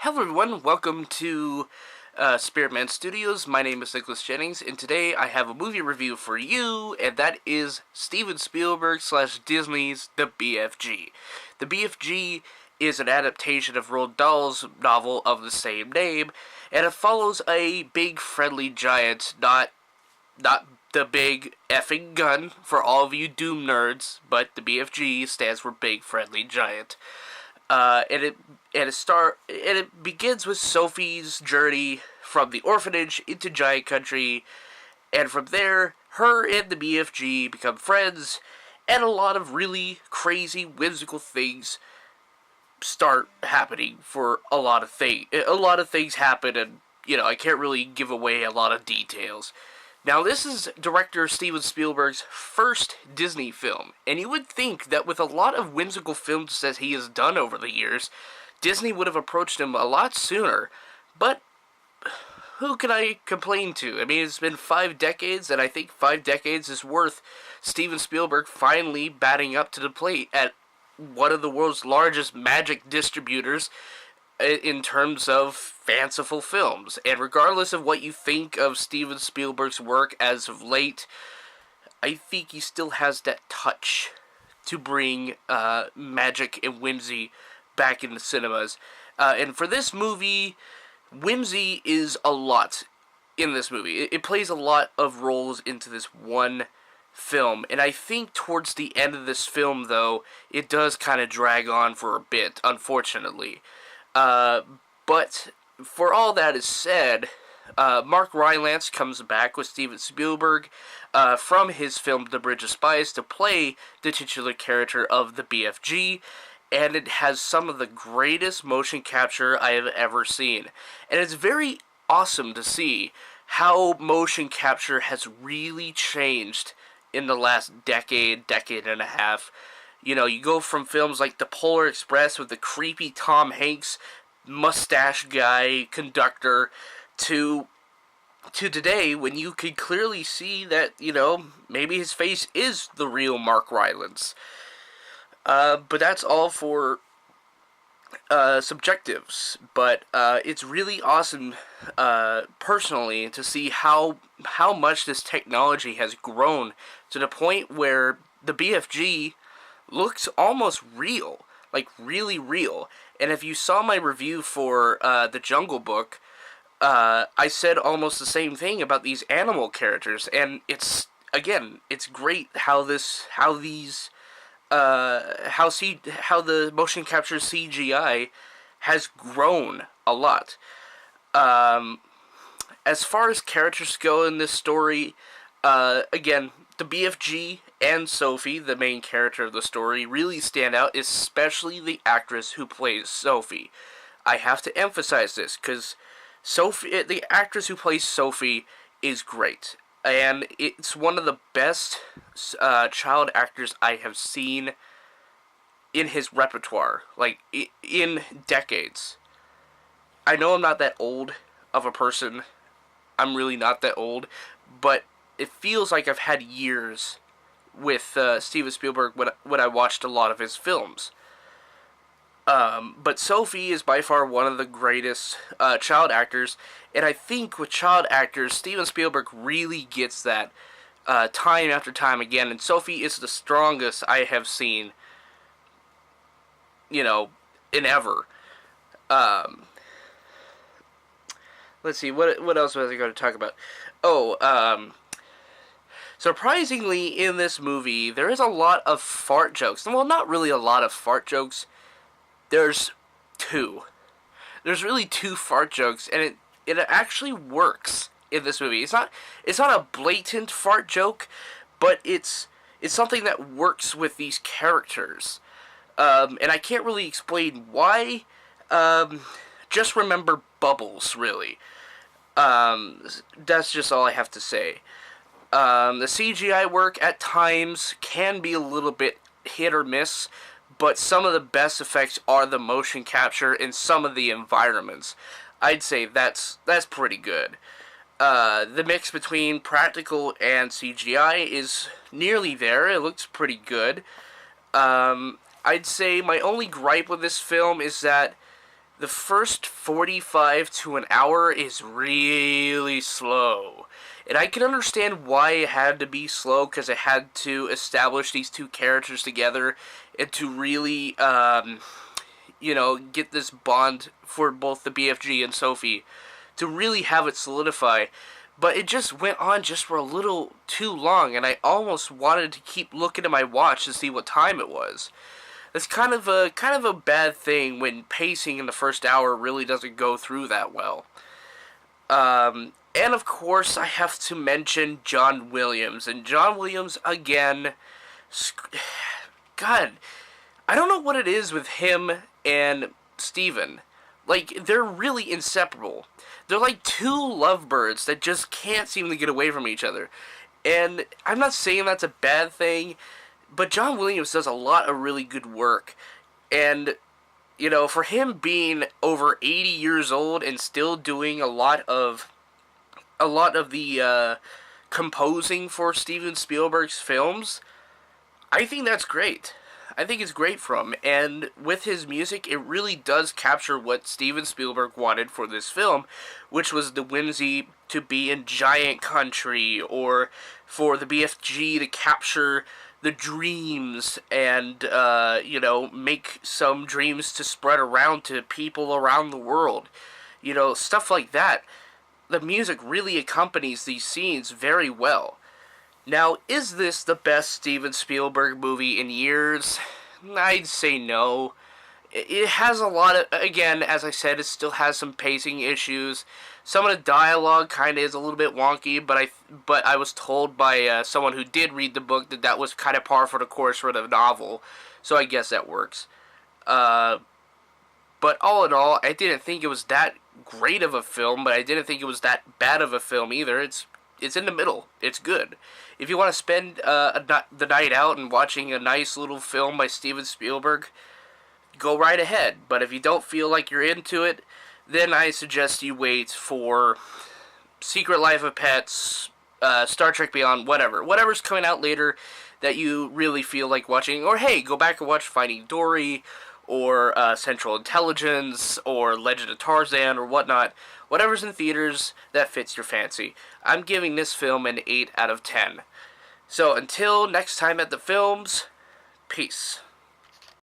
Hello everyone, welcome to Spiritman Studios. My name is Nicholas Jennings, and today I have a movie review for you, and that is Steven Spielberg / Disney's The BFG. The BFG is an adaptation of Roald Dahl's novel of the same name, and it follows a big friendly giant, not the big effing gun for all of you Doom nerds, but the BFG stands for Big Friendly Giant. It begins with Sophie's journey from the orphanage into giant country, and from there, her and the BFG become friends, and a lot of really crazy, whimsical things start happening for a lot of things. A lot of things happen, and, I can't really give away a lot of details. Now, this is director Steven Spielberg's first Disney film, and you would think that with a lot of whimsical films that he has done over the years, Disney would have approached him a lot sooner, but who can I complain to? I mean, it's been 5 decades, and I think 5 decades is worth Steven Spielberg finally batting up to the plate at one of the world's largest magic distributors in terms of fanciful films. And regardless of what you think of Steven Spielberg's work as of late, I think he still has that touch to bring magic and whimsy back in the cinemas. And for this movie, whimsy is a lot in this movie. It plays a lot of roles into this one film, and I think towards the end of this film, though, it does kind of drag on for a bit, unfortunately. But for all that is said, Mark Rylance comes back with Steven Spielberg from his film The Bridge of Spies to play the titular character of the BFG, and it has some of the greatest motion capture I have ever seen. And it's very awesome to see how motion capture has really changed in the last decade and a half. You go from films like The Polar Express with the creepy Tom Hanks mustache guy conductor to today, when you could clearly see that, maybe his face is the real Mark Rylance. But that's all for subjectives. But it's really awesome, personally, to see how much this technology has grown to the point where the BFG looks almost real, like really real. And if you saw my review for The Jungle Book, I said almost the same thing about these animal characters, and it's great how the motion capture CGI has grown a lot. As far as characters go in this story, again, the BFG and Sophie, the main character of the story, really stand out, especially the actress who plays Sophie. I have to emphasize this, because the actress who plays Sophie is great. And it's one of the best child actors I have seen in his repertoire, like, in decades. I know I'm not that old of a person. I'm really not that old, but it feels like I've had years with Steven Spielberg when I watched a lot of his films. But Sophie is by far one of the greatest child actors, and I think with child actors, Steven Spielberg really gets that time after time again, and Sophie is the strongest I have seen, in ever. Let's see, what else was I going to talk about? Surprisingly, in this movie, there is a lot of fart jokes. Well, not really a lot of fart jokes. There's 2. There's really 2 fart jokes, and it actually works in this movie. It's not a blatant fart joke, but it's something that works with these characters. And I can't really explain why. Just remember Bubbles, really. That's just all I have to say. The CGI work at times can be a little bit hit or miss, but some of the best effects are the motion capture in some of the environments. I'd say that's pretty good. The mix between practical and CGI is nearly there. It looks pretty good. I'd say my only gripe with this film is that The first 45 to an hour is really slow. And I can understand why it had to be slow, because it had to establish these two characters together and to really, get this bond for both the BFG and Sophie, to really have it solidify. But it just went on just for a little too long, and I almost wanted to keep looking at my watch to see what time it was. It's kind of a bad thing when pacing in the first hour really doesn't go through that well. And of course, I have to mention John Williams. And John Williams, again, God, I don't know what it is with him and Steven. Like, they're really inseparable. They're like two lovebirds that just can't seem to get away from each other. And I'm not saying that's a bad thing, but John Williams does a lot of really good work. And, for him being over 80 years old and still doing a lot of the composing for Steven Spielberg's films, I think that's great. I think it's great from him. And with his music, it really does capture what Steven Spielberg wanted for this film, which was the whimsy to be in giant country, or for the BFG to capture the dreams and, make some dreams to spread around to people around the world. Stuff like that. The music really accompanies these scenes very well. Now, is this the best Steven Spielberg movie in years? I'd say no. It has a lot of, again, as I said, it still has some pacing issues. Some of the dialogue kind of is a little bit wonky, but I was told by someone who did read the book that was kind of par for the course for the novel, so I guess that works. But all in all, I didn't think it was that great of a film, but I didn't think it was that bad of a film either. It's in the middle. It's good. If you want to spend the night out and watching a nice little film by Steven Spielberg, go right ahead. But if you don't feel like you're into it, then I suggest you wait for Secret Life of Pets, Star Trek Beyond, whatever's coming out later that you really feel like watching. Or hey, go back and watch Finding Dory, or Central Intelligence, or Legend of Tarzan, or whatnot. Whatever's in theaters that fits your fancy. I'm giving this film an 8 out of 10. So until next time at the films, peace.